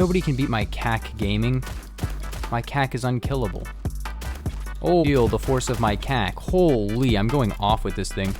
Nobody can beat my CAC gaming. My CAC is unkillable. Oh, feel the force of my CAC. Holy, I'm going off with this thing.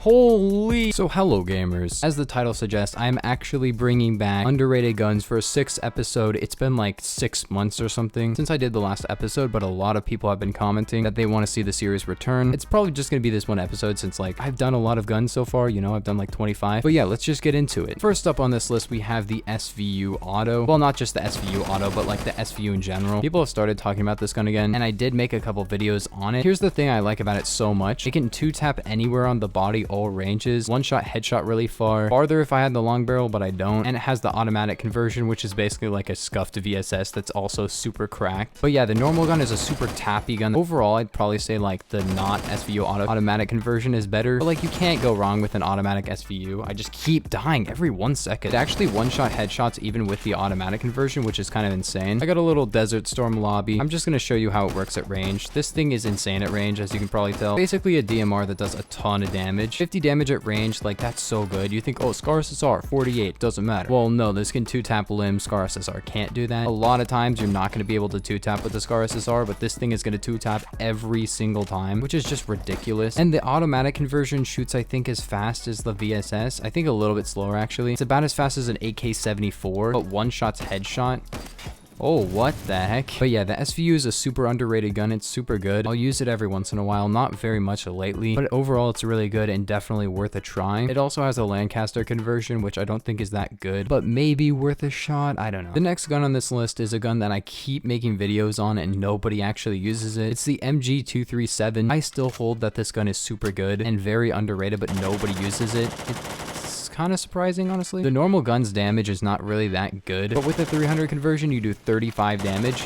Holy! So hello gamers. As the title suggests, I'm actually bringing back underrated guns for a 6th episode. It's been like 6 months or something since I did the last episode, but a lot of people have been commenting that they want to see the series return. It's probably just going to be this one episode since like I've done a lot of guns so far, you know, I've done like 25. But yeah, let's just get into it. First up on this list, we have the SVU Auto. Well, not just the SVU Auto, but like the SVU in general. People have started talking about this gun again, and I did make a couple videos on it. Here's the thing I like about it so much. It can 2-tap anywhere on the body, all ranges, 1-shot headshot really farther if I had the long barrel, but I don't, and it has the automatic conversion, which is basically like a scuffed VSS that's also super cracked. But yeah, the normal gun is a super tappy gun. Overall, I'd probably say like the not SVU automatic conversion is better, but like you can't go wrong with an automatic SVU. I just keep dying every 1 second. It actually 1-shot headshots even with the automatic conversion, which is kind of insane. I got a little Desert Storm lobby. I'm just going to show you how it works at range. This thing is insane at range, as you can probably tell. Basically a DMR that does a ton of damage. 50 damage at range, like that's so good. You think, oh, Scar SSR 48 doesn't matter. Well, no, this can 2-tap limb. Scar SSR can't do that. A lot of times you're not going to be able to 2-tap with the Scar SSR, but this thing is going to 2-tap every single time, which is just ridiculous. And the automatic conversion shoots, I think, as fast as the VSS. I think a little bit slower actually. It's about as fast as an AK-74, but 1-shot's headshot. Oh, what the heck? But yeah, the SVU is a super underrated gun. It's super good. I'll use it every once in a while, not very much lately, but overall it's really good and definitely worth a try. It also has a Lancaster conversion, which I don't think is that good, but maybe worth a shot. I don't know. The next gun on this list is a gun that I keep making videos on and nobody actually uses it. It's the MG237. I still hold that this gun is super good and very underrated, but nobody uses it. Kind of surprising, honestly. The normal gun's damage is not really that good, but with the 300 conversion, you do 35 damage,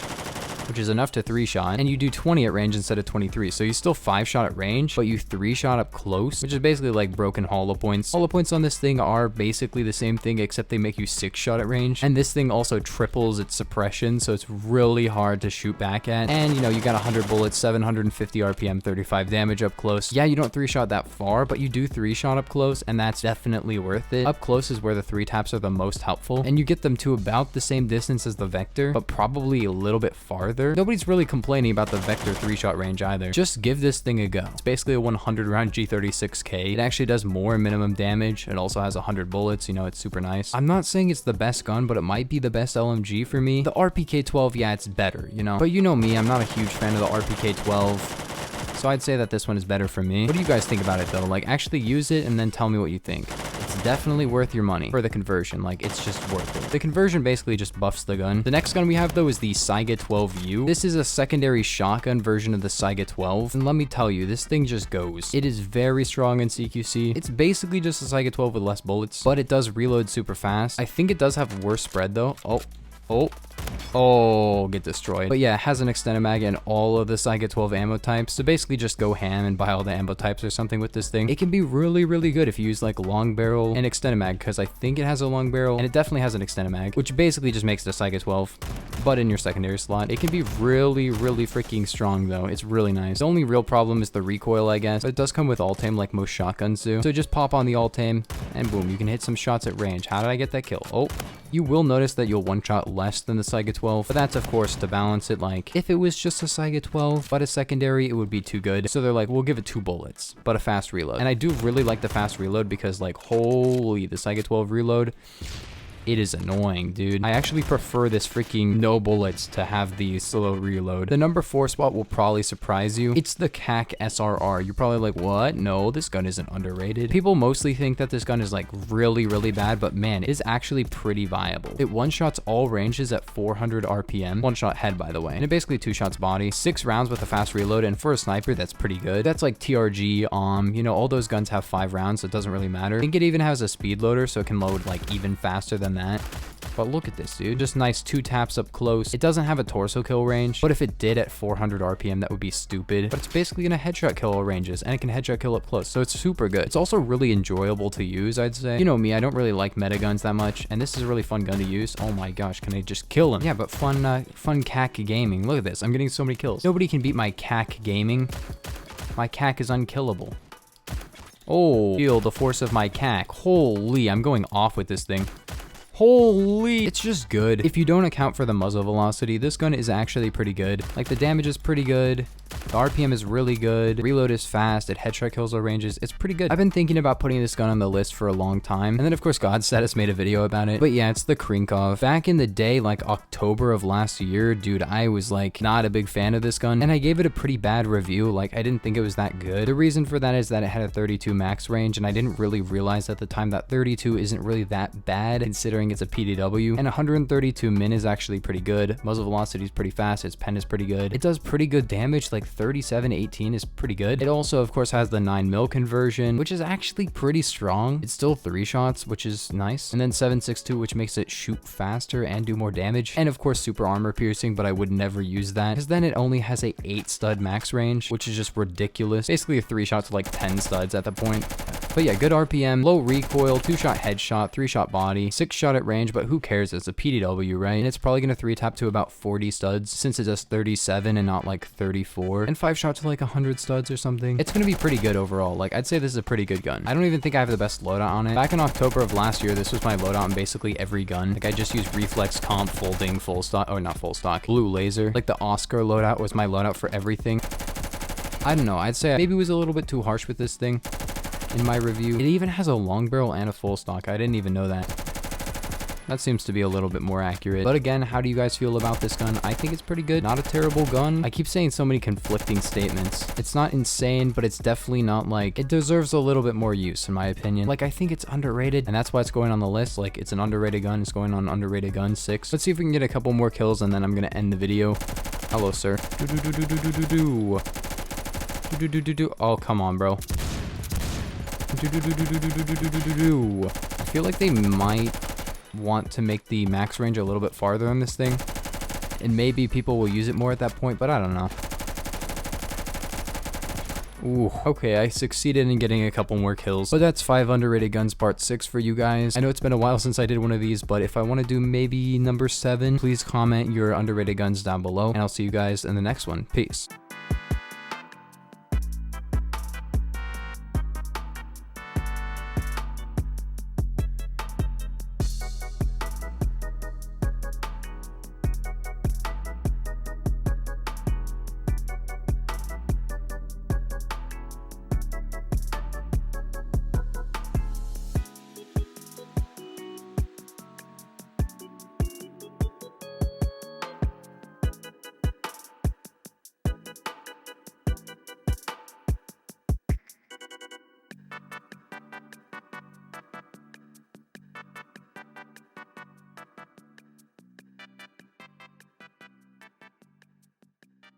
which is enough to 3-shot, and you do 20 at range instead of 23. So you still 5-shot at range, but you 3-shot up close, which is basically like broken hollow points. Hollow points on this thing are basically the same thing, except they make you 6-shot at range. And this thing also triples its suppression, so it's really hard to shoot back at. And you know, you got 100 bullets, 750 RPM, 35 damage up close. Yeah, you don't 3-shot that far, but you do 3-shot up close, and that's definitely worth it. Up close is where the 3-taps are the most helpful, and you get them to about the same distance as the Vector, but probably a little bit farther. Nobody's really complaining about the Vector 3-shot range either. Just give this thing a go. It's basically a 100 round G36K. It actually does more minimum damage. It also has 100 bullets. You know, it's super nice. I'm not saying it's the best gun, but it might be the best LMG for me. The RPK-12, yeah, it's better, you know. But you know me, I'm not a huge fan of the RPK-12. So I'd say that this one is better for me. What do you guys think about it though? Like, actually use it and then tell me what you think. It's definitely worth your money for the conversion. Like, it's just worth it. The conversion basically just buffs the gun. The next gun we have though is the Saiga 12U. This is a secondary shotgun version of the Saiga 12, and let me tell you, this thing just goes. It is very strong in CQC. It's basically just a Saiga 12 with less bullets, but it does reload super fast. I think it does have worse spread though. Oh, get destroyed. But yeah, it has an extended mag and all of the Saiga 12 ammo types. So basically just go ham and buy all the ammo types or something with this thing. It can be really, really good if you use like long barrel and extended mag, because I think it has a long barrel and it definitely has an extended mag, which basically just makes it a Saiga 12, but in your secondary slot. It can be really, really freaking strong though. It's really nice. The only real problem is the recoil, I guess. But it does come with alt aim like most shotguns do. So just pop on the alt aim and boom, you can hit some shots at range. How did I get that kill? Oh, you will notice that you'll 1-shot less than the Saiga 12, but that's of course to balance it. Like, if it was just a Saiga 12 but a secondary, it would be too good. So they're like, we'll give it 2 bullets but a fast reload. And I do really like the fast reload because, like, holy, the Saiga 12 reload, it is annoying, dude. I actually prefer this freaking no bullets to have the slow reload. The number 4 spot will probably surprise you. It's the CAC SRR. You're probably like, what? No, this gun isn't underrated. People mostly think that this gun is like really, really bad, but man, it is actually pretty viable. It 1-shots all ranges at 400 RPM. 1-shot head, by the way. And it basically 2-shots body. 6 rounds with a fast reload, and for a sniper, that's pretty good. That's like TRG, you know, all those guns have 5 rounds, so it doesn't really matter. I think it even has a speed loader, so it can load like even faster than that. But look at this, dude. Just nice 2 taps up close. It doesn't have a torso kill range, but if it did at 400 RPM, that would be stupid. But it's basically gonna headshot kill all ranges, and it can headshot kill up close, so it's super good. It's also really enjoyable to use, I'd say. You know me, I don't really like meta guns that much, and this is a really fun gun to use. Oh my gosh, can I just kill him? Yeah, but fun CAC gaming. Look at this. I'm getting so many kills. Nobody can beat my CAC gaming. My CAC is unkillable. Oh, feel the force of my CAC. Holy, I'm going off with this thing. Holy, it's just good. If you don't account for the muzzle velocity, this gun is actually pretty good. Like, the damage is pretty good. The RPM is really good. Reload is fast. It headshot kills low ranges. It's pretty good. I've been thinking about putting this gun on the list for a long time. And then, of course, Godstatus made a video about it. But yeah, it's the Krinkov. Back in the day, like October of last year, dude, I was like not a big fan of this gun. And I gave it a pretty bad review. Like, I didn't think it was that good. The reason for that is that it had a 32 max range. And I didn't really realize at the time that 32 isn't really that bad considering it's a PDW. And 132 min is actually pretty good. Muzzle velocity is pretty fast. Its pen is pretty good. It does pretty good damage. Like 37-18 is pretty good. It also, of course, has the 9mm conversion, which is actually pretty strong. It's still 3 shots, which is nice. And then 7.62, which makes it shoot faster and do more damage. And of course, super armor piercing, but I would never use that because then it only has a 8 stud max range, which is just ridiculous. Basically a 3 shot to like 10 studs at the point. But yeah, good RPM, low recoil, 2-shot headshot, 3-shot body, 6-shot at range, but who cares? It's a PDW, right? And it's probably going to 3-tap to about 40 studs since it does 37 and not like 34. And 5-shot to like 100 studs or something. It's going to be pretty good overall. Like, I'd say this is a pretty good gun. I don't even think I have the best loadout on it. Back in October of last year, this was my loadout on basically every gun. Like, I just used reflex, comp, folding, full stock, or not full stock, blue laser. Like, the Oscar loadout was my loadout for everything. I don't know. I'd say I maybe was a little bit too harsh with this thing in my review. It even has a long barrel and a full stock. I didn't even know that. That seems to be a little bit more accurate. But again, how do you guys feel about this gun? I think it's pretty good. Not a terrible gun. I keep saying so many conflicting statements. It's not insane, but it's definitely not like... It deserves a little bit more use, in my opinion. Like, I think it's underrated, and that's why it's going on the list. Like, it's an underrated gun. It's going on underrated gun 6. Let's see if we can get a couple more kills, and then I'm gonna end the video. Hello, sir. Oh, come on, bro. I feel like they might want to make the max range a little bit farther on this thing, and maybe people will use it more at that point, but I don't know. Ooh, okay, I succeeded in getting a couple more kills, but that's 5 underrated guns part 6 for you guys. I know it's been a while since I did one of these, but if I want to do maybe number 7, please comment your underrated guns down below, and I'll see you guys in the next one. Peace.